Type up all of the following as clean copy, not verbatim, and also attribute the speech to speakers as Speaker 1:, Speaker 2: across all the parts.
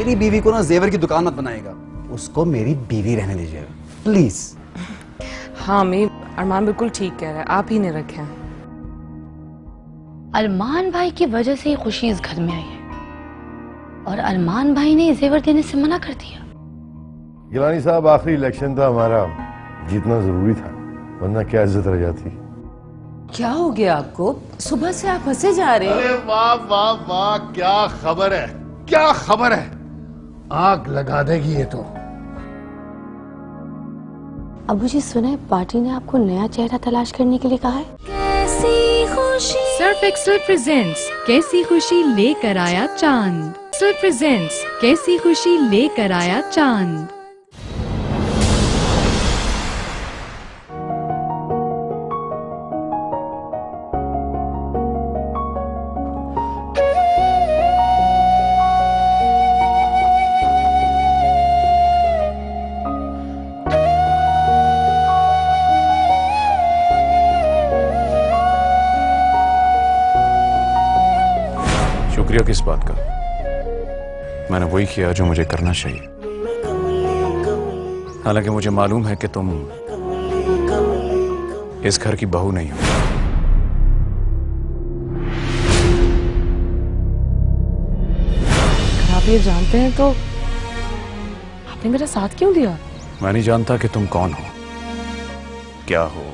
Speaker 1: मेरी बीवी को ना जेवर की दुकान मत बनाएगा, उसको मेरी बीवी रहने दीजिएगा प्लीज।
Speaker 2: हाँ अम्मी, अरमान बिल्कुल ठीक कह रहा है, आप ही ने रखे हैं।
Speaker 3: अरमान भाई की वजह से ही खुशी इस घर में आई है और अरमान भाई ने जेवर देने से मना कर दिया।
Speaker 4: गिलानी साहब, आखिरी इलेक्शन था हमारा, जीतना जरूरी था, वरना क्या इज्जत रह जाती।
Speaker 5: क्या हो गया आपको? सुबह से आप हंसे जा रहे हैं।
Speaker 6: अरे वाह वाह वाह, क्या खबर है, क्या खबर है, आग लगा देगी ये तो।
Speaker 3: अबू जी सुने, पार्टी ने आपको नया चेहरा तलाश करने के लिए कहा है। कैसी खुशी।
Speaker 7: सर्फ एक्सेल प्रेजेंट्स कैसी खुशी लेकर आया चांद। सर्फ प्रेजेंट्स कैसी खुशी लेकर आया चांद।
Speaker 8: शुक्रिया किस बात का? मैंने वही किया जो मुझे करना चाहिए। हालांकि मुझे मालूम है कि तुम इस घर की बहू नहीं हो।
Speaker 2: अगर आप ये जानते हैं तो आपने मेरा साथ क्यों दिया?
Speaker 8: मैं नहीं जानता कि तुम कौन हो, क्या हो,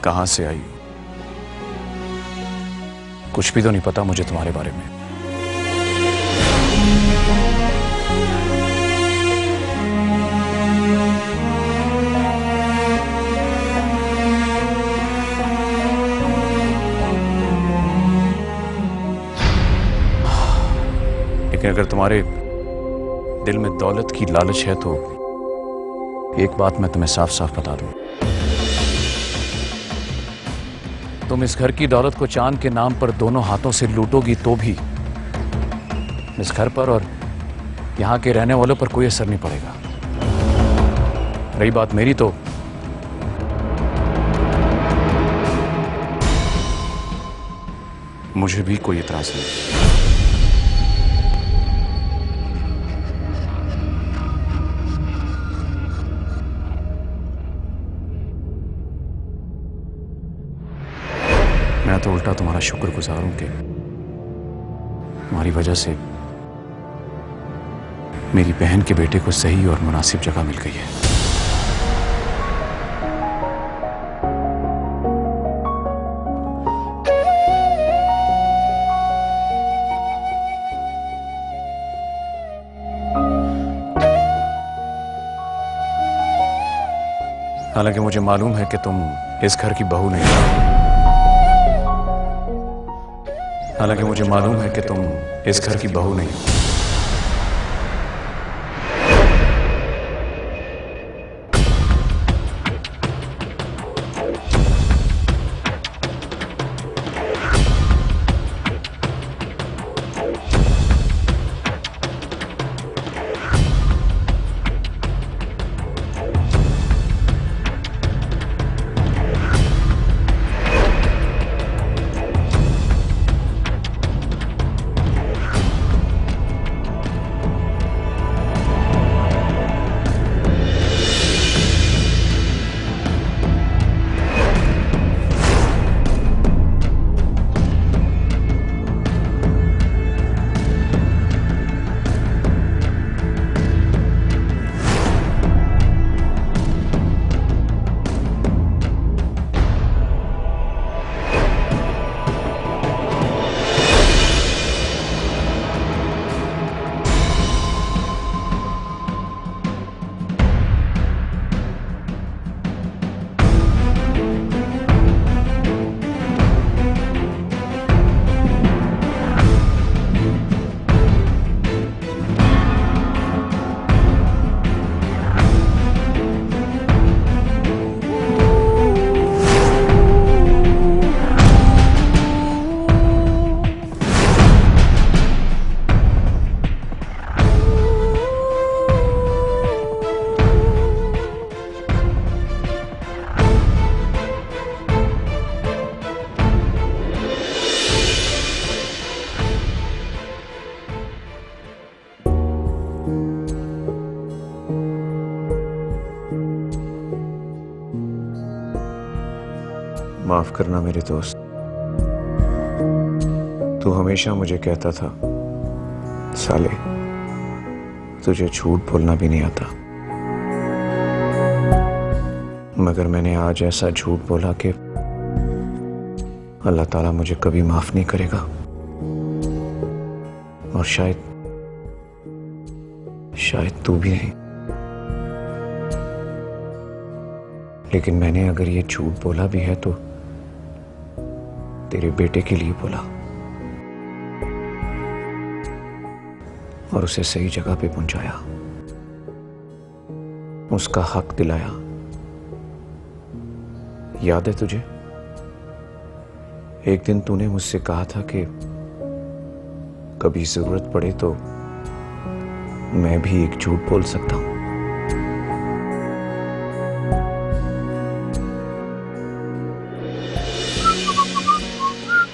Speaker 8: कहां से आई हो। कुछ भी तो नहीं पता मुझे तुम्हारे बारे में। लेकिन अगर तुम्हारे दिल में दौलत की लालच है तो एक बात मैं तुम्हें साफ साफ बता दूं, तुम इस घर की दौलत को चांद के नाम पर दोनों हाथों से लूटोगी तो भी इस घर पर और यहां के रहने वालों पर कोई असर नहीं पड़ेगा। रही बात मेरी, तो मुझे भी कोई इतराज नहीं। मैं तो उल्टा तुम्हारा शुक्रगुजार हूं कि तुम्हारी वजह से मेरी बहन के बेटे को सही और मुनासिब जगह मिल गई है। हालांकि मुझे मालूम है कि तुम इस घर की बहू नहीं हो। हालांकि मुझे मालूम है कि तुम इस घर की बहू नहीं हो।
Speaker 9: माफ करना मेरे दोस्त। तू हमेशा मुझे कहता था, साले तुझे झूठ बोलना भी नहीं आता, मगर मैंने आज ऐसा झूठ बोला कि अल्लाह ताला मुझे कभी माफ नहीं करेगा। और शायद तू भी नहीं। लेकिन मैंने अगर ये झूठ बोला भी है तो तेरे बेटे के लिए बोला और उसे सही जगह पे पहुंचाया, उसका हक दिलाया। याद है तुझे, एक दिन तूने मुझसे कहा था कि कभी जरूरत पड़े तो मैं भी एक झूठ बोल सकता हूं।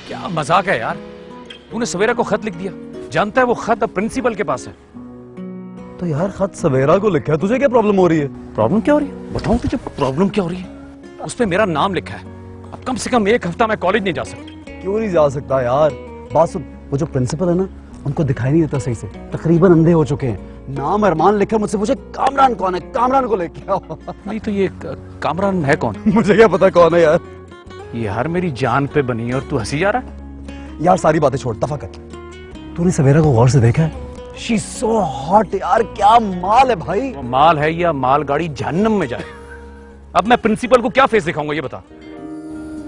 Speaker 8: क्या मजाक है यार, तूने सवेरा को खत लिख दिया, जानता है वो खत अब प्रिंसिपल के पास है।
Speaker 1: तो यार खत सवेरा को लिखा है, तुझे क्या प्रॉब्लम हो रही है?
Speaker 8: प्रॉब्लम क्या हो रही है? बताऊं तुझे प्रॉब्लम क्या हो रही है? उस पे मेरा नाम लिखा है, अब कम से कम एक हफ्ता मैं कॉलेज नहीं जा सकता।
Speaker 1: क्यों नहीं जा सकता यार? बात सुन, वो जो प्रिंसिपल है ना, उनको दिखाई नहीं देता सही से, तकरीबन अंधे हो चुके हैं। नाम अरमान लिखा, मुझसे पूछे कामरान कौन है, कामरान को लेके आओ।
Speaker 8: नहीं तो ये कामरान है कौन?
Speaker 1: मुझे क्या पता कौन है यार।
Speaker 8: यार मेरी जान पे बनी है और तू हंसी जा रहा है।
Speaker 1: यार सारी बातें छोड़, दफा कर। तूने सवेरा को गौर से देखा है? शी इज सो हॉट यार, क्या माल है भाई।
Speaker 8: वो माल है या माल गाड़ी जहन्नम में जाए। अब मैं प्रिंसिपल को क्या फेस दिखाऊंगा ये बता।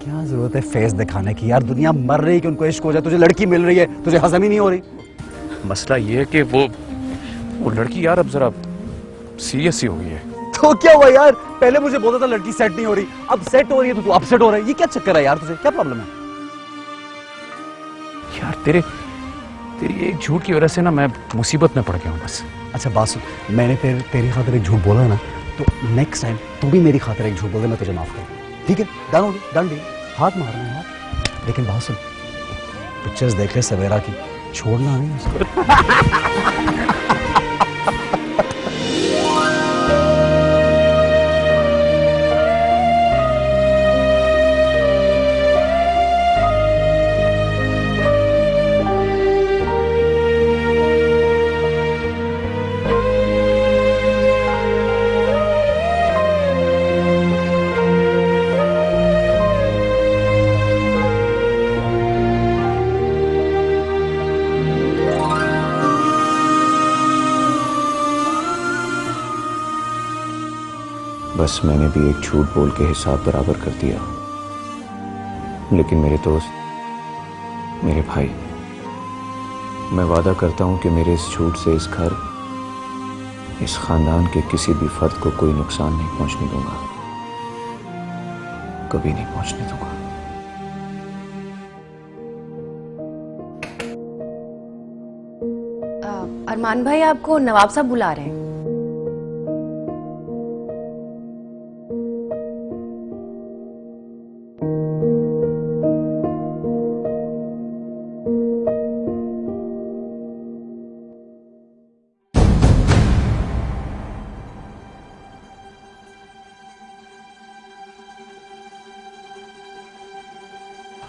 Speaker 1: क्या जरूरत है फेस दिखाने की यार, दुनिया मर रही है कि उनको इश्क हो जाए, तुझे लड़की मिल रही है, तुझे हजम ही नहीं हो रही।
Speaker 8: मसला ये है कि वो लड़की यार अब जरा सीरियस ही हो गई है।
Speaker 1: तो क्या हुआ यार, पहले मुझे बोलता था लड़की सेट नहीं हो रही, अब सेट हो रही है तो तू अपसेट हो रहा है। ये क्या चक्कर है यार, तुझे क्या प्रॉब्लम है?
Speaker 8: यार तेरी एक झूठ की वजह से ना मैं मुसीबत में पड़ गया हूँ बस।
Speaker 1: अच्छा बात सुन, मैंने तेरी खातिर एक झूठ बोला ना, तो नेक्स्ट टाइम तू भी मेरी खातिर एक झूठ बोल दे, मैं तुझे माफ कर दूं, ठीक है? डन हो गया, डन डील। हाथ मारना है यार, लेकिन बात सुन, पिक्चर्स देख ले सवेरा की, छोड़ना नहीं उसको।
Speaker 9: बस मैंने भी एक झूठ बोल के हिसाब बराबर कर दिया। लेकिन मेरे दोस्त, मेरे भाई, मैं वादा करता हूं कि मेरे इस झूठ से इस घर, इस खानदान के किसी भी फर्द को कोई नुकसान नहीं पहुंचने दूंगा, कभी नहीं पहुंचने दूंगा।
Speaker 2: अरमान भाई आपको नवाब साहब बुला रहे हैं।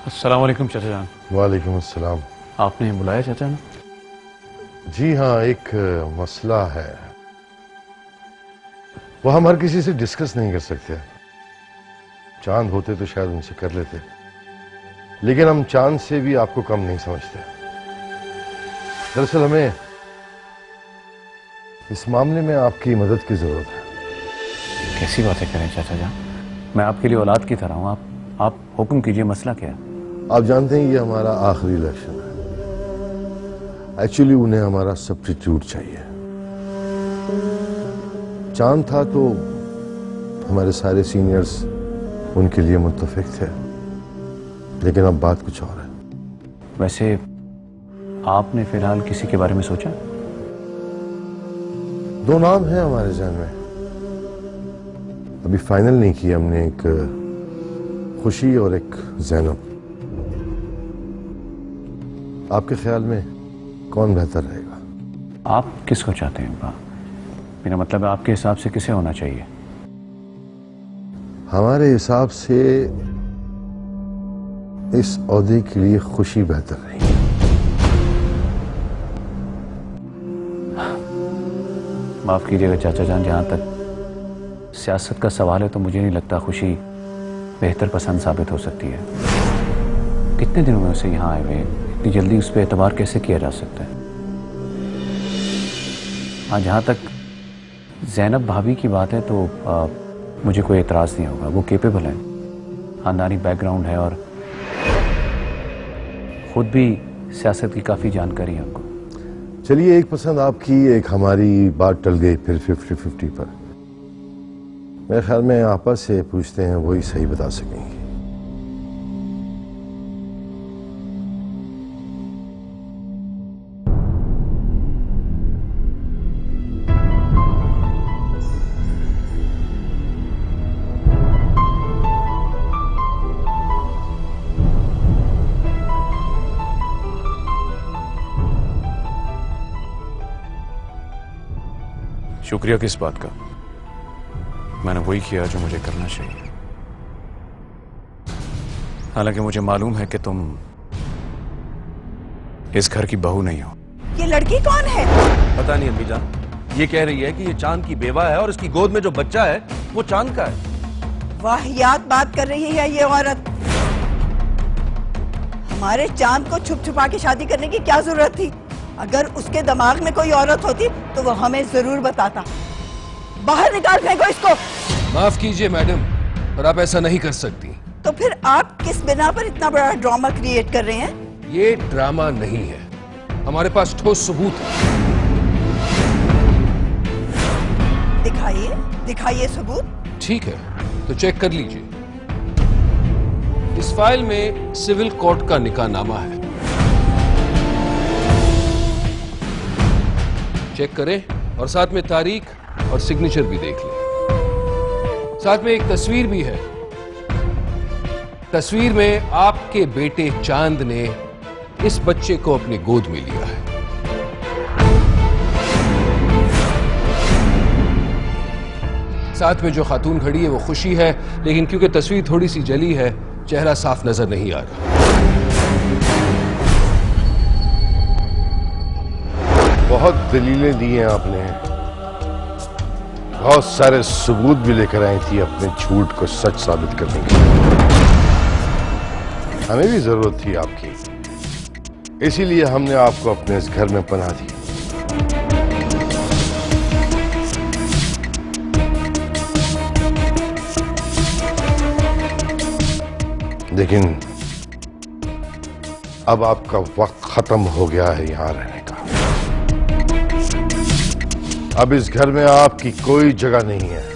Speaker 8: अस्सलाम वालेकुम चाचा जान।
Speaker 4: वालेकुम अस्सलाम।
Speaker 8: आपने बुलाया चाचा ने?
Speaker 4: जी हाँ, एक मसला है, वो हम हर किसी से डिस्कस नहीं कर सकते। चांद होते तो शायद उनसे कर लेते, लेकिन हम चांद से भी आपको कम नहीं समझते। दरअसल हमें इस मामले में आपकी मदद की जरूरत है।
Speaker 8: कैसी बातें करें चाचा जान, मैं आपके लिए औलाद की तरह हूँ। आप हुक्म कीजिए, मसला क्या है?
Speaker 4: आप जानते हैं ये हमारा आखिरी इलेक्शन है। एक्चुअली उन्हें हमारा सब्स्टिट्यूट चाहिए। चांद था तो हमारे सारे सीनियर्स उनके लिए मुत्तफिक थे, लेकिन अब बात कुछ और है।
Speaker 8: वैसे आपने फिलहाल किसी के बारे में सोचा?
Speaker 4: दो नाम हैं हमारे जहन में, अभी फाइनल नहीं किया हमने, एक खुशी और एक ज़ैनब। आपके ख्याल में कौन बेहतर रहेगा?
Speaker 8: आप किसको चाहते हैं? मेरा मतलब है आपके हिसाब से किसे होना चाहिए?
Speaker 4: हमारे हिसाब से इस ओहदे के लिए खुशी बेहतर नहीं।
Speaker 8: माफ कीजिएगा चाचा जान, जहां तक सियासत का सवाल है तो मुझे नहीं लगता खुशी बेहतर पसंद साबित हो सकती है। कितने दिनों में उसे यहाँ आए हुए, इतनी जल्दी उस पर एतबार कैसे किया जा सकता है? हाँ, जहाँ तक जैनब भाभी की बात है तो मुझे कोई एतराज़ नहीं होगा। वो केपेबल है, खानदानी बैकग्राउंड है और खुद भी सियासत की काफ़ी जानकारी है उनको।
Speaker 4: चलिए, एक पसंद आपकी, एक हमारी, बात टल गई फिर 50-50 पर। मेरे ख्याल में आपस से पूछते हैं, वही सही बता सकेंगे।
Speaker 8: शुक्रिया किस बात का? मैंने वही किया जो मुझे करना चाहिए। हालांकि मुझे मालूम है कि तुम इस घर की बहू नहीं हो।
Speaker 10: ये लड़की कौन है?
Speaker 11: पता नहीं अम्मी जान, ये कह रही है कि ये चांद की बेवा है और इसकी गोद में जो बच्चा है वो चांद का है।
Speaker 10: वाहियात बात कर रही है ये औरत। हमारे चांद को छुप छुपा के शादी करने की क्या जरूरत थी? अगर उसके दिमाग में कोई औरत होती तो वो हमें जरूर बताता। बाहर निकाल फेंको इसको।
Speaker 11: माफ कीजिए मैडम, पर आप ऐसा नहीं कर सकती।
Speaker 10: तो फिर आप किस बिना पर इतना बड़ा ड्रामा क्रिएट कर रहे हैं?
Speaker 11: ये ड्रामा नहीं है, हमारे पास ठोस सबूत है।
Speaker 10: दिखाइए, दिखाइए सबूत।
Speaker 11: ठीक है, तो चेक कर लीजिए। इस फाइल में सिविल कोर्ट का निकाहनामा है, चेक करें और साथ में तारीख और सिग्नेचर भी देख लें। साथ में एक तस्वीर भी है। तस्वीर में आपके बेटे चांद ने इस बच्चे को अपनी गोद में लिया है। साथ में जो खातून खड़ी है वो खुशी है, लेकिन क्योंकि तस्वीर थोड़ी सी जली है, चेहरा साफ नजर नहीं आ रहा।
Speaker 4: बहुत दलीलें दी हैं आपने, बहुत सारे सबूत भी लेकर आई थी अपने झूठ को सच साबित करने के लिए। हमें भी जरूरत थी आपकी, इसीलिए हमने आपको अपने इस घर में पनाह दी। लेकिन अब आपका वक्त खत्म हो गया है यहां रहने का। अब इस घर में आपकी कोई जगह नहीं है।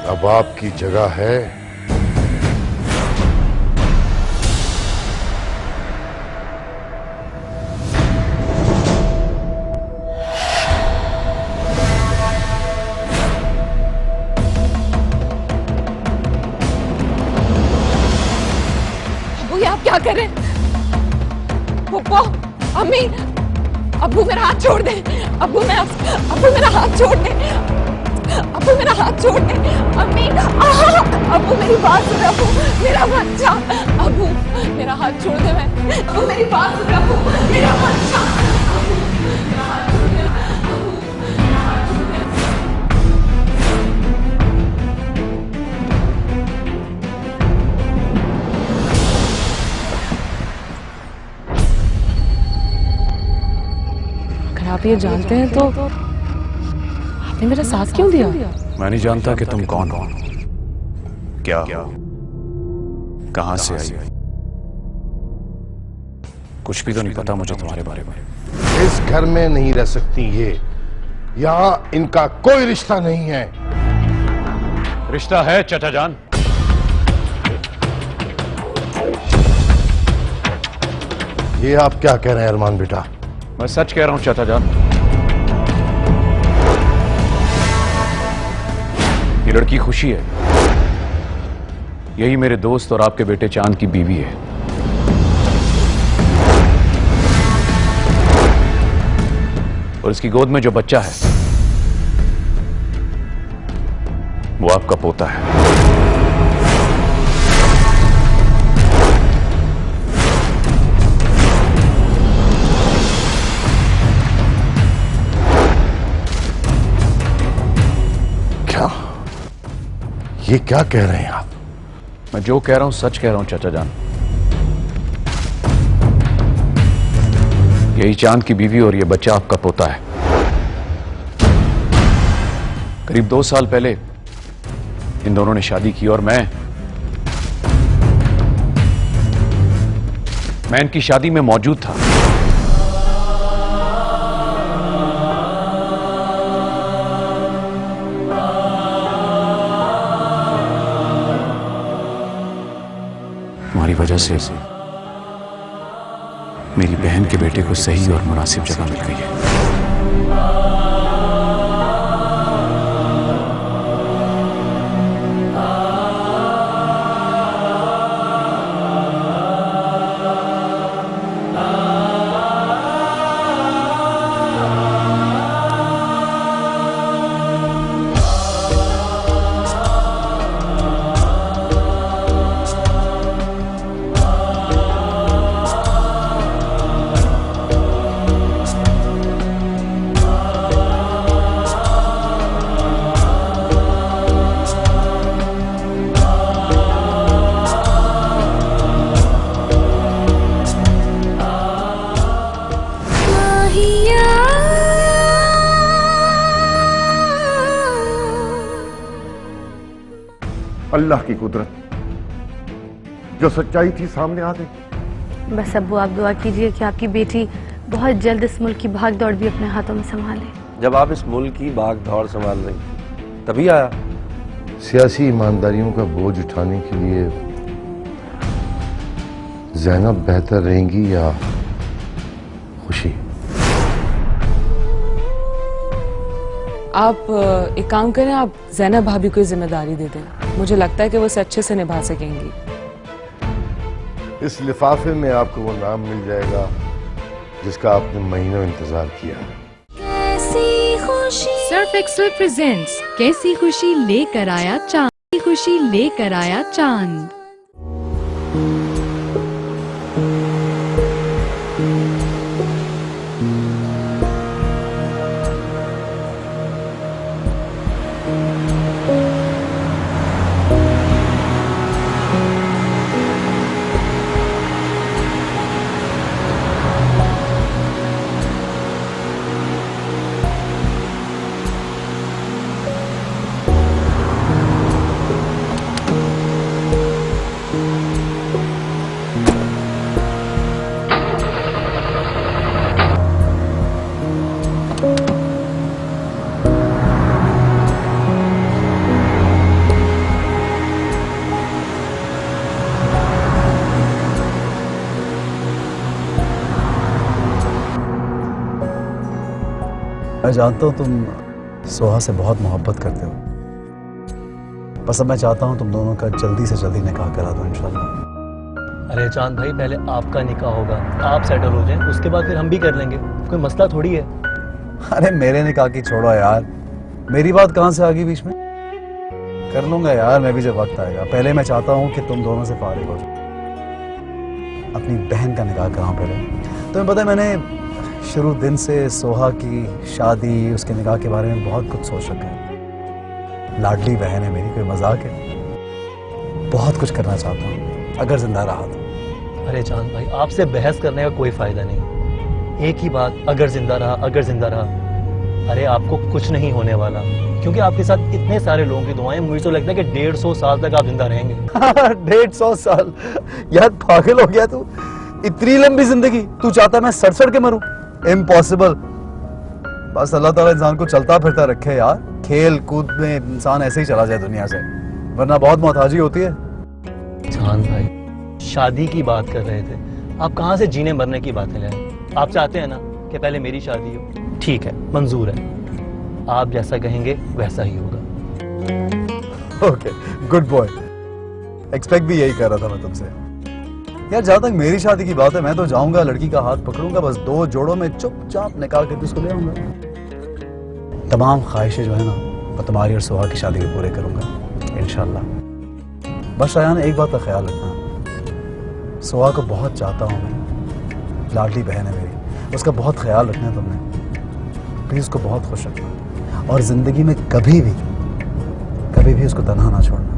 Speaker 4: अब आपकी जगह है
Speaker 2: अबू, ये आप क्या कर रहे हैं? पप्पा, अम्मी, अबू मेरा हाथ छोड़ दे। अबू मेरा हाथ छोड़ दे। अबू मेरा हाथ छोड़ दे। अम्मी, अबू मेरी बात सुन। अबू मेरा बच्चा। अबू मेरा हाथ छोड़ दे। मैं, अबू मेरी बात सुन। अबू मेरा बच्चा। अबू मेरा हाथ छोड़ दे। अबू मेरा हाथ छोड़ दे। अगर आप ये जानते हैं तो आपने मेरा साथ क्यों दिया?
Speaker 8: मैं नहीं जानता कि तुम कौन हो, क्या हो, कहां से आई। कुछ भी तो नहीं पता मुझे तुम्हारे बारे में।
Speaker 4: इस घर में नहीं रह सकती ये, यहां इनका कोई रिश्ता नहीं है।
Speaker 8: रिश्ता है चाचा जान।
Speaker 4: ये आप क्या कह रहे हैं अरमान बेटा?
Speaker 8: मैं सच कह रहा हूं चाचा जान, ये लड़की खुशी है, यही मेरे दोस्त और आपके बेटे चांद की बीवी है। और इसकी गोद में जो बच्चा है वो आपका पोता है।
Speaker 4: क्या? ये क्या कह रहे हैं आप?
Speaker 8: मैं जो कह रहा हूं सच कह रहा हूं चाचा जान। यही चांद की बीवी और ये बच्चा आपका पोता है। करीब 2 साल पहले इन दोनों ने शादी की और मैं इनकी शादी में मौजूद था। तुम्हारी वजह से मेरी बहन के बेटे को सही और मुनासिब जगह मिल गई है।
Speaker 4: अल्लाह की कुदरत, जो सच्चाई थी सामने आ गई।
Speaker 3: बस अब्बू आप दुआ कीजिए कि आपकी बेटी बहुत जल्द इस मुल्क की भाग दौड़ भी अपने हाथों में संभाले।
Speaker 12: जब आप इस मुल्क की भाग दौड़ संभाल रही तभी आया।
Speaker 4: सियासी ईमानदारियों का बोझ उठाने के लिए ज़ैनब बेहतर रहेंगी या खुशी?
Speaker 2: आप एक काम करें, आप ज़ैनब भाभी को जिम्मेदारी दे दें। मुझे लगता है कि वो इसे अच्छे से निभा सकेंगी।
Speaker 4: इस लिफाफे में आपको वो नाम मिल जाएगा जिसका आपने महीनों इंतजार किया।
Speaker 7: सर्फ एक्सेल प्रेजेंट्स कैसी खुशी लेकर आया चांद, खुशी लेकर आया चांद।
Speaker 1: मैं जानता हूँ तुम सोहा से बहुत मोहब्बत करते हो, बस अब मैं चाहता हूँ तुम दोनों का जल्दी से जल्दी निकाह करा दो इंशाल्लाह।
Speaker 13: अरे चांद भाई, पहले आपका निकाह होगा, आप सेटल हो जाएं, उसके बाद फिर हम भी कर लेंगे, कोई मसला थोड़ी है।
Speaker 1: अरे मेरे निकाह की छोड़ो यार, मेरी बात कहाँ से आ गई बीच में? कर लूंगा यार मैं भी जब वक्त आएगा। पहले मैं चाहता हूँ कि तुम दोनों से फारिग हो जाओ। अपनी बहन का निकाह कराऊं पहले। तुम्हें पता है मैंने शुरू दिन से सोहा की शादी, उसके निकाह के बारे में बहुत कुछ सोच रखा है। लाडली बहन है मेरी, कोई मजाक है? बहुत कुछ करना चाहता हूँ अगर जिंदा रहा तो।
Speaker 13: अरे चांद भाई, आपसे बहस करने का कोई फायदा नहीं। एक ही बात, अगर जिंदा रहा, अगर जिंदा रहा। अरे आपको कुछ नहीं होने वाला, क्योंकि आपके साथ इतने सारे लोगों की दुआएं। मुझे तो लगता है कि 150 साल तक आप जिंदा रहेंगे।
Speaker 1: 150 साल? यार पागल हो गया तू? इतनी लंबी जिंदगी तू चाहता मैं सड़ के मरूं? इम्पॉसिबल। बस अल्लाह ताला इंसान को चलता फिरता रखे यार। खेल कूद में इंसान ऐसे ही चला जाए दुनिया से, वरना बहुत मोहताजी होती है।
Speaker 13: चांद भाई, शादी की बात कर रहे थे, आप कहाँ से जीने मरने की बातें लाए? आप चाहते हैं ना कि पहले मेरी शादी हो, ठीक है, मंजूर है। आप जैसा कहेंगे वैसा ही होगा।
Speaker 1: Okay, good boy. एक्सपेक्ट भी यही कर रहा था मैं तुमसे। यार जहां तक मेरी शादी की बात है, मैं तो जाऊंगा, लड़की का हाथ पकड़ूंगा, बस 2 जोड़ों में चुपचाप निकाल करके उसको ले आऊंगा। तमाम ख्वाहिशें जो है ना, मैं तुम्हारी और सुहा की शादी में पूरे करूंगा इंशाल्लाह। बस शायान एक बात का ख्याल रखना, सुहा को बहुत चाहता हूं मैं, लाडली बहन है मेरी, उसका बहुत ख्याल रखना है तुमने। प्लीज उसको बहुत खुश रखना और जिंदगी में कभी भी उसको तन्हा ना छोड़ना।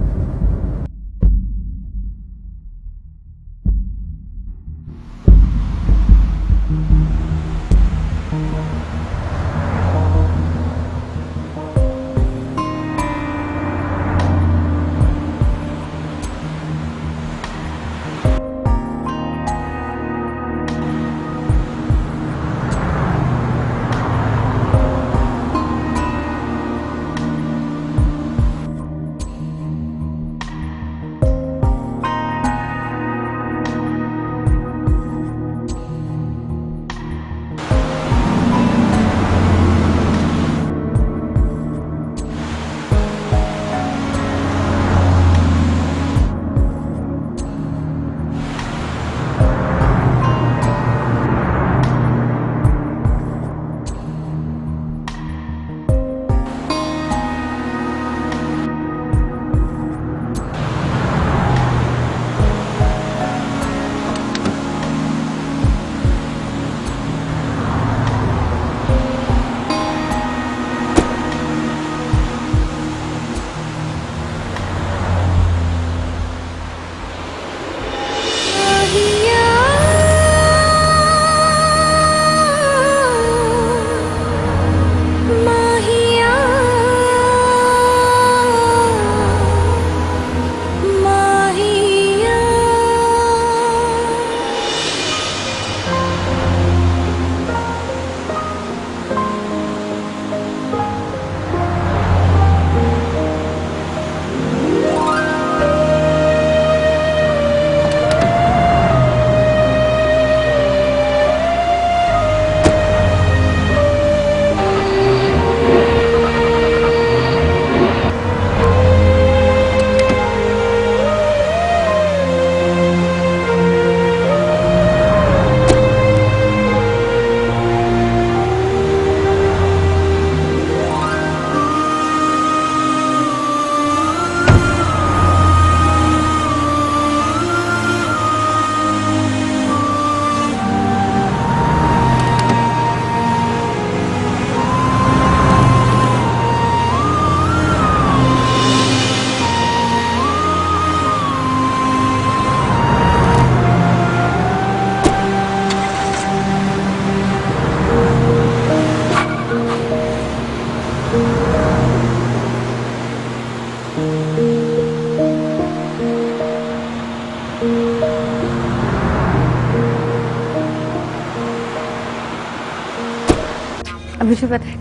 Speaker 3: अब मुझे पता है,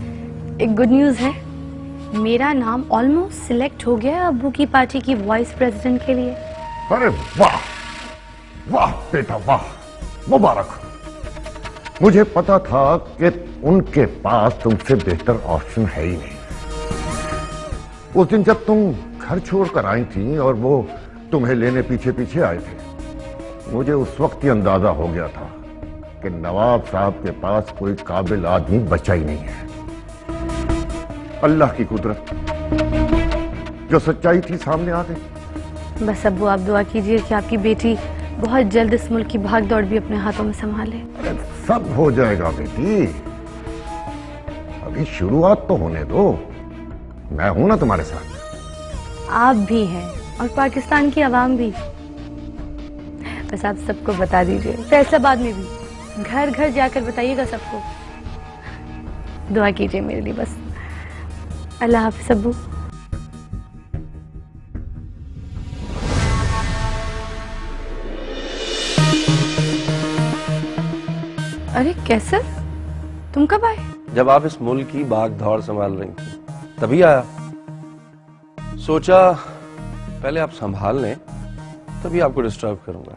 Speaker 3: एक गुड न्यूज़ है, मेरा नाम ऑलमोस्ट सिलेक्ट हो गया अब्बू की पार्टी की वाइस प्रेसिडेंट के लिए।
Speaker 6: अरे वाह वाह बेटा वाह, मुबारक। मुझे पता था कि उनके पास तुमसे बेहतर ऑप्शन है ही नहीं। उस दिन जब तुम घर छोड़कर आई थी और वो तुम्हें लेने पीछे पीछे आए थे, मुझे उस वक्त ही अंदाजा हो गया था कि नवाब साहब के पास कोई काबिल आदमी बचा ही नहीं है। अल्लाह की कुदरत, जो सच्चाई थी सामने आ गई।
Speaker 3: बस अब्बू आप दुआ कीजिए कि आपकी बेटी बहुत जल्द इस मुल्क की भाग दौड़ भी अपने हाथों में संभाले।
Speaker 6: अरे सब हो जाएगा बेटी, अभी शुरुआत तो होने दो। मैं हूं ना तुम्हारे साथ।
Speaker 3: आप भी हैं और पाकिस्तान की आवाम भी। बस आप सबको बता दीजिए, फैसलाबाद में भी घर घर जाकर बताइएगा सबको। दुआ कीजिए मेरे लिए बस। अल्लाह हाफिज़ अब्बू। अरे कैसर, तुम कब आए?
Speaker 12: जब आप इस मुल्क की भाग दौड़ संभाल रही थी तभी आया। सोचा पहले आप संभाल लें, तभी आपको डिस्टर्ब करूंगा।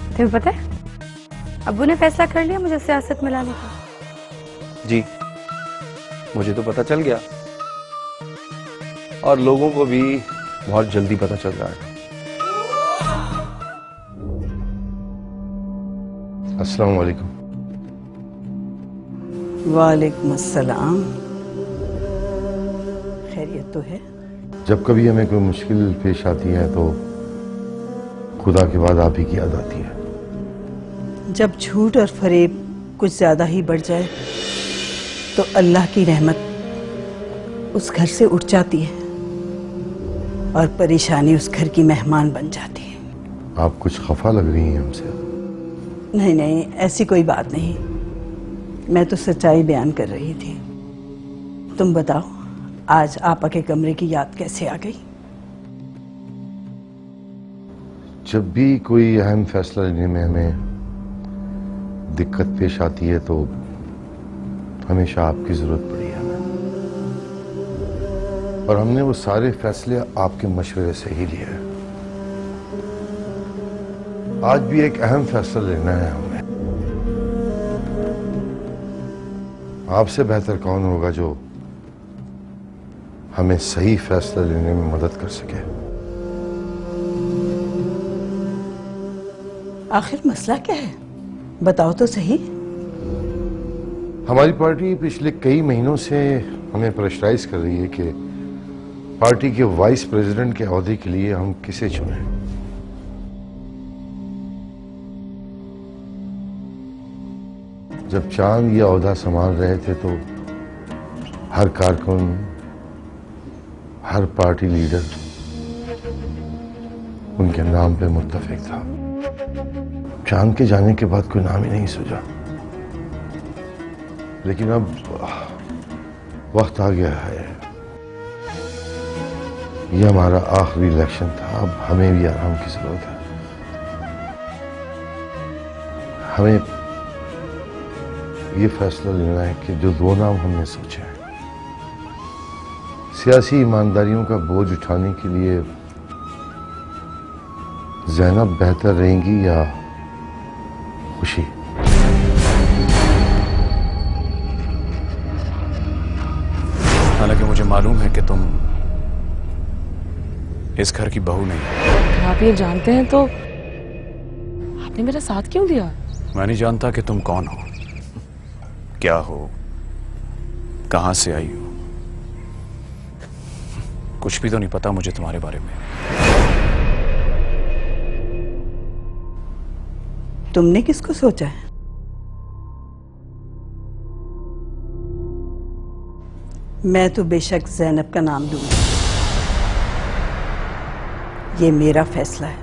Speaker 3: तुम्हें पता है अब्बू ने फैसला कर लिया मुझे सियासत में लाने का?
Speaker 12: जी, मुझे तो पता चल गया और लोगों को भी बहुत जल्दी पता चल रहा है। अस्सलाम वालेकुम।
Speaker 10: वालेकुम अस्सलाम। खैरियत तो है?
Speaker 4: जब कभी हमें कोई मुश्किल पेश आती है तो खुदा के बाद आप ही की याद आती है।
Speaker 10: जब झूठ और फरेब कुछ ज्यादा ही बढ़ जाए तो अल्लाह की रहमत उस घर से उठ जाती है और परेशानी उस घर की मेहमान बन जाती है।
Speaker 4: आप कुछ खफा लग रही हैं हमसे।
Speaker 10: नहीं नहीं, ऐसी कोई बात नहीं, मैं तो सच्चाई बयान कर रही थी। तुम बताओ, आज आपा के कमरे की याद कैसे आ गई?
Speaker 4: जब भी कोई अहम फैसला लेने में हमें दिक्कत पेश आती है तो हमेशा आपकी जरूरत पड़ी है हमें, और हमने वो सारे फैसले आपके मशवरे से ही लिए हैं। आज भी एक अहम फैसला लेना है हमें। आपसे बेहतर कौन होगा जो हमें सही फैसला लेने में मदद कर सके?
Speaker 10: आखिर मसला क्या है, बताओ तो सही।
Speaker 4: हमारी पार्टी पिछले कई महीनों से हमें प्रेशराइज कर रही है कि पार्टी के वाइस प्रेसिडेंट के ओहदे के लिए हम किसे चुनें। जब चांद ये ओहदा संभाल रहे थे तो हर कारकुन, हर पार्टी लीडर उनके नाम पे मुत्तफिक था। चांद के जाने के बाद कोई नाम ही नहीं सूझा, लेकिन अब वक्त आ गया है। ये हमारा आखिरी इलेक्शन था, अब हमें भी आराम की जरूरत है। हमें ये फैसला लेना है कि जो दो नाम हमने सोचे हैं, सियासी ईमानदारियों का बोझ उठाने के लिए ज़ैनब बेहतर रहेंगी या खुशी?
Speaker 8: हालांकि मुझे मालूम है कि तुम इस घर की बहू नहीं हो।
Speaker 2: अगर आप ये जानते हैं तो आपने मेरा साथ क्यों दिया?
Speaker 8: मैं नहीं जानता कि तुम कौन हो, क्या हो, कहां से आई हो। कुछ भी तो नहीं पता मुझे तुम्हारे बारे में।
Speaker 10: तुमने किसको सोचा है? मैं तो बेशक ज़ैनब का नाम दूंगी, ये मेरा फैसला है।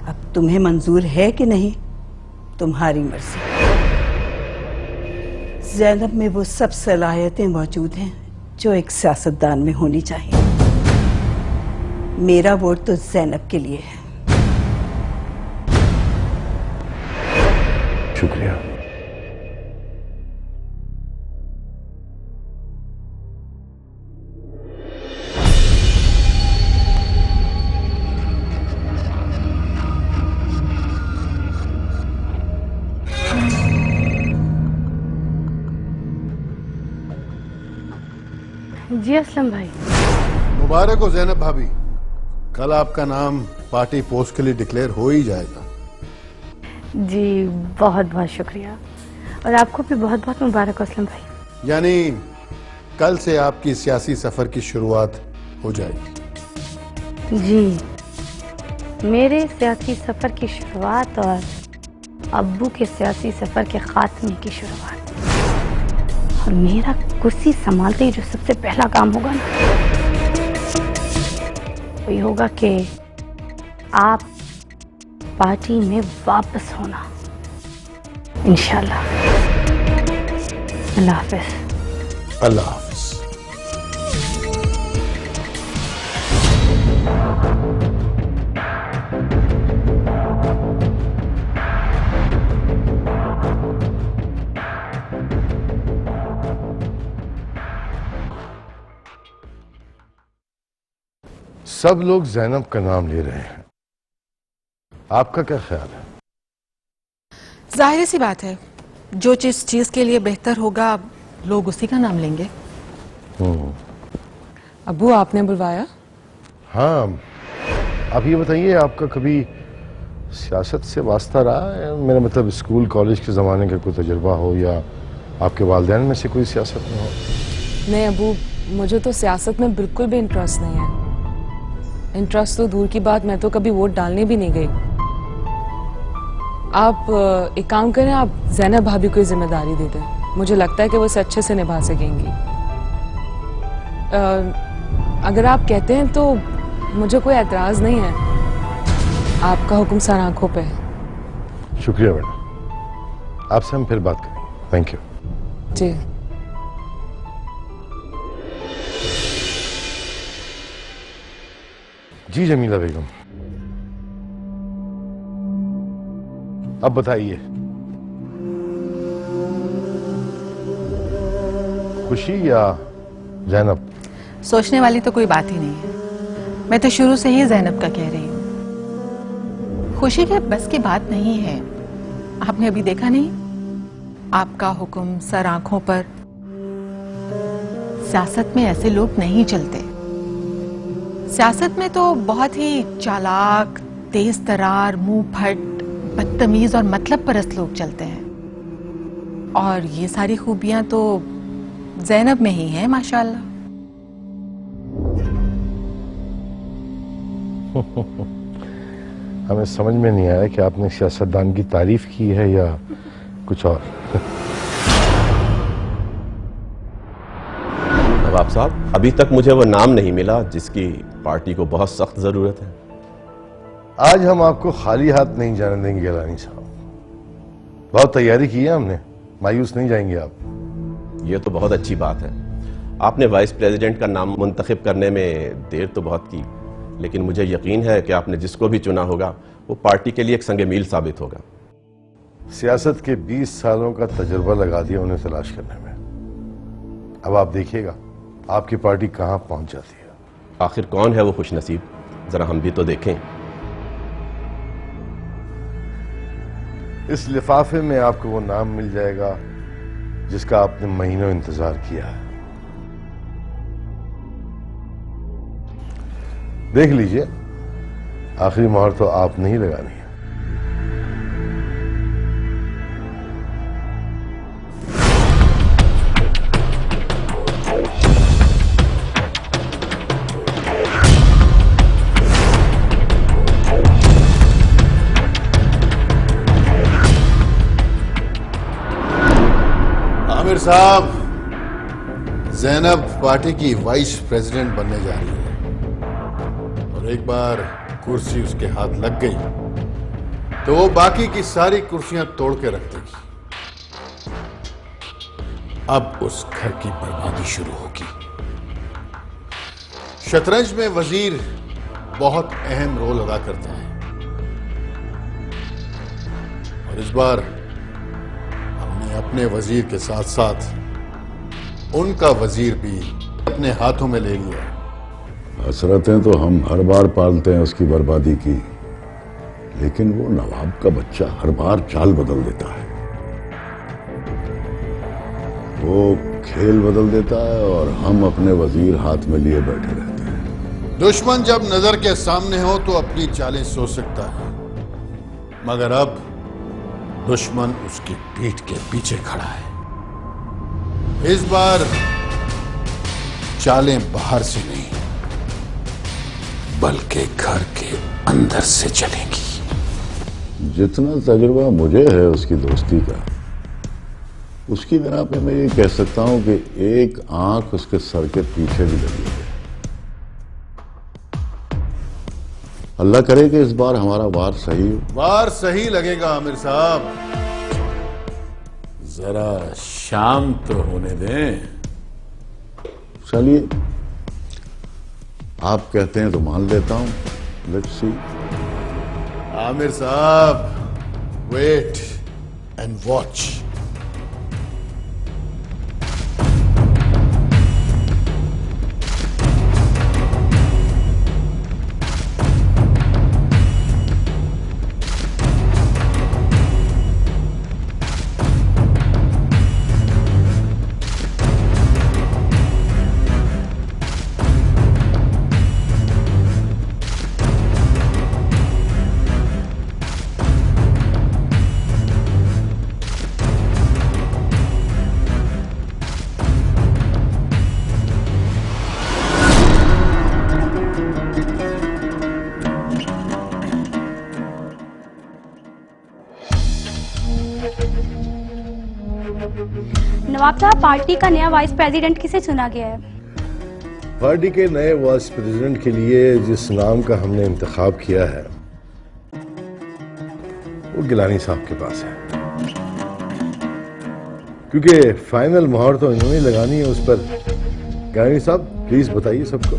Speaker 10: अब तुम्हें मंजूर है कि नहीं, तुम्हारी मर्जी। ज़ैनब में वो सब सलाहियतें मौजूद हैं जो एक सियासतदान में होनी चाहिए। मेरा वोट तो ज़ैनब के लिए है।
Speaker 4: शुक्रिया।
Speaker 3: जी असलम भाई।
Speaker 14: मुबारक हो ज़ैनब भाभी, कल आपका नाम पार्टी पोस्ट के लिए डिक्लेयर हो ही जाएगा।
Speaker 3: जी बहुत बहुत शुक्रिया, और आपको भी बहुत बहुत मुबारक हो असलम भाई।
Speaker 14: यानी कल से आपकी सियासी सफर की शुरुआत हो जाएगी।
Speaker 3: जी, मेरे सियासी सफर की शुरुआत और अब्बू के सियासी सफर के खात्मे की शुरुआत। और मेरा कुर्सी संभालते ही जो सबसे पहला काम होगा ना, वही होगा कि आप पार्टी में वापस होना, इंशाल्लाह। अल्लाह हाफिज।
Speaker 14: अल्लाह हाफिज।
Speaker 4: सब लोग ज़ैनब का नाम ले रहे हैं, आपका क्या ख्याल है?
Speaker 2: जाहिर सी बात है, जो जिस चीज के लिए बेहतर होगा लोग उसी का नाम लेंगे। अब्बू, आपने बुलवाया?
Speaker 4: हाँ, आप ये बताइए, आपका कभी सियासत से वास्ता रहा है? मेरा मतलब स्कूल कॉलेज के ज़माने का कोई तजुर्बा हो या आपके वालिदैन में से कोई सियासत में हो?
Speaker 2: नहीं अब्बू, मुझे तो सियासत में बिल्कुल भी इंटरेस्ट नहीं है। इंटरेस्ट तो दूर की बात, मैं तो कभी वोट डालने भी नहीं गई। आप एक काम करें, आप ज़ैनब भाभी को जिम्मेदारी दे दें। मुझे लगता है कि वो इसे अच्छे से निभा सकेंगी। अगर आप कहते हैं तो मुझे कोई एतराज़ नहीं है। आपका हुक्म सर आंखों पे है।
Speaker 4: शुक्रिया बेटा, आपसे हम फिर बात करेंगे। Thank you.
Speaker 2: जी।
Speaker 4: जी जमीला बेगम, अब बताइए, खुशी या ज़ैनब?
Speaker 2: सोचने वाली तो कोई बात ही नहीं है। मैं तो शुरू से ही ज़ैनब का कह रही हूँ। खुशी के बस की बात नहीं है। आपने अभी देखा नहीं, आपका हुक्म सर आंखों पर। सियासत में ऐसे लोग नहीं चलते। सियासत में तो बहुत ही चालाक, तेज तरार, मुंह फट, बदतमीज और मतलब परस्त लोग चलते हैं। और ये सारी खूबियां तो ज़ैनब में ही हैं माशाल्लाह।
Speaker 4: हमें समझ में नहीं आया कि आपने सियासतदान की तारीफ की है या कुछ और।
Speaker 12: नवाब साहब, अभी तक मुझे वो नाम नहीं मिला जिसकी पार्टी को बहुत सख्त जरूरत है।
Speaker 4: आज हम आपको खाली हाथ नहीं जाने देंगे गिलानी साहब। बहुत तैयारी की है हमने, मायूस नहीं जाएंगे आप।
Speaker 12: ये तो बहुत अच्छी बात है। आपने वाइस प्रेसिडेंट का नाम मुंतखब करने में देर तो बहुत की, लेकिन मुझे यकीन है कि आपने जिसको भी चुना होगा वो पार्टी के लिए एक संगे मील साबित होगा।
Speaker 4: सियासत के 20 सालों का तजुर्बा लगा दिया उन्हें तलाश करने में। अब आप देखिएगा आपकी पार्टी कहां पहुंच जाती है।
Speaker 12: आखिर कौन है वो खुशनसीब, जरा हम भी तो देखें।
Speaker 4: इस लिफाफे में आपको वो नाम मिल जाएगा जिसका आपने महीनों इंतजार किया है। देख लीजिए, आखिरी मोहर तो आप नहीं लगानी है।
Speaker 14: आमिर साहब, ज़ैनब पार्टी की वाइस प्रेसिडेंट बनने जा रही है और एक बार कुर्सी उसके हाथ लग गई तो वो बाकी की सारी कुर्सियां तोड़ के रख देगी। अब उस घर की बर्बादी शुरू होगी। शतरंज में वजीर बहुत अहम रोल अदा करता है और इस बार हमने अपने वजीर के साथ साथ उनका वजीर भी अपने हाथों में ले लिया।
Speaker 15: हसरतें तो हम हर बार पालते हैं उसकी बर्बादी की, लेकिन वो नवाब का बच्चा हर बार चाल बदल देता है। वो खेल बदल देता है और हम अपने वजीर हाथ में लिए बैठे रहते हैं।
Speaker 14: दुश्मन जब नजर के सामने हो तो अपनी चालें सोच सकता है, मगर अब दुश्मन उसकी पीठ के पीछे खड़ा है। इस बार चालें बाहर से नहीं बल्कि घर के अंदर से चलेंगी।
Speaker 15: जितना तजुर्बा मुझे है उसकी दोस्ती का, उसकी बिना पे मैं ये कह सकता हूं कि एक आंख उसके सर के पीछे भी लगी है। अल्लाह करे कि इस बार हमारा वार सही हो।
Speaker 14: वार सही लगेगा आमिर साहब,
Speaker 15: जरा शाम तो होने दें। चलिए, आप कहते हैं तो मान लेता हूं। Let's see.
Speaker 14: आमिर साहब, वेट एंड वॉच।
Speaker 3: नवाब साहब, पार्टी का नया वाइस प्रेसिडेंट किसे चुना गया है?
Speaker 4: पार्टी के नए वाइस प्रेसिडेंट के लिए जिस नाम का हमने इंतखाब किया है वो गिलानी साहब के पास है, क्योंकि फाइनल मोहर तो इन्होंने लगानी है उस पर। गिलानी साहब प्लीज बताइए सबको।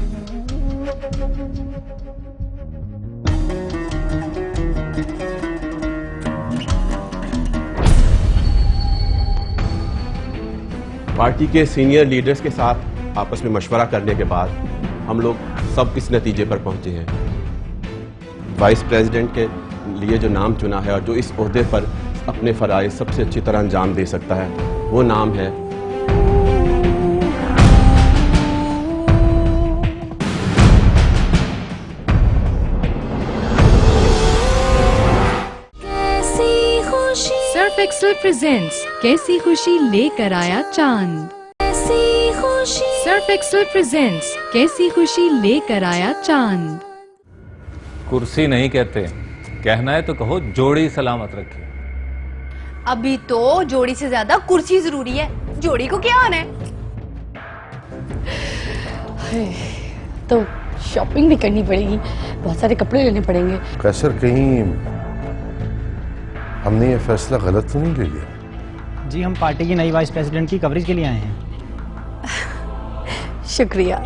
Speaker 12: पार्टी के सीनियर लीडर्स के साथ आपस में मशवरा करने के बाद हम लोग सब इस नतीजे पर पहुंचे हैं। वाइस प्रेसिडेंट के लिए जो नाम चुना है और जो इस ओहदे पर अपने फराइज सबसे अच्छी तरह अंजाम दे सकता है, वो नाम है
Speaker 7: सर्फ एक्सेल प्रेजेंट्स कैसी खुशी लेकर आया चांद। सर्फ एक्सेल प्रेजेंट्स कैसी खुशी लेकर आया चांद।
Speaker 16: कुर्सी नहीं कहते, कहना है तो कहो जोड़ी सलामत रखे।
Speaker 3: अभी तो जोड़ी से ज्यादा कुर्सी जरूरी है, जोड़ी को क्या आना है? तो शॉपिंग भी करनी पड़ेगी, बहुत सारे कपड़े लेने पड़ेंगे।
Speaker 4: कैसर, कहीं हमने ये फैसला गलत तो नहीं ले लिया?
Speaker 17: जी, हम पार्टी की नई वाइस प्रेसिडेंट की कवरेज के लिए आए हैं।
Speaker 3: शुक्रिया।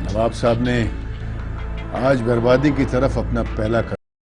Speaker 14: नवाब साहब ने आज बर्बादी की तरफ अपना पहला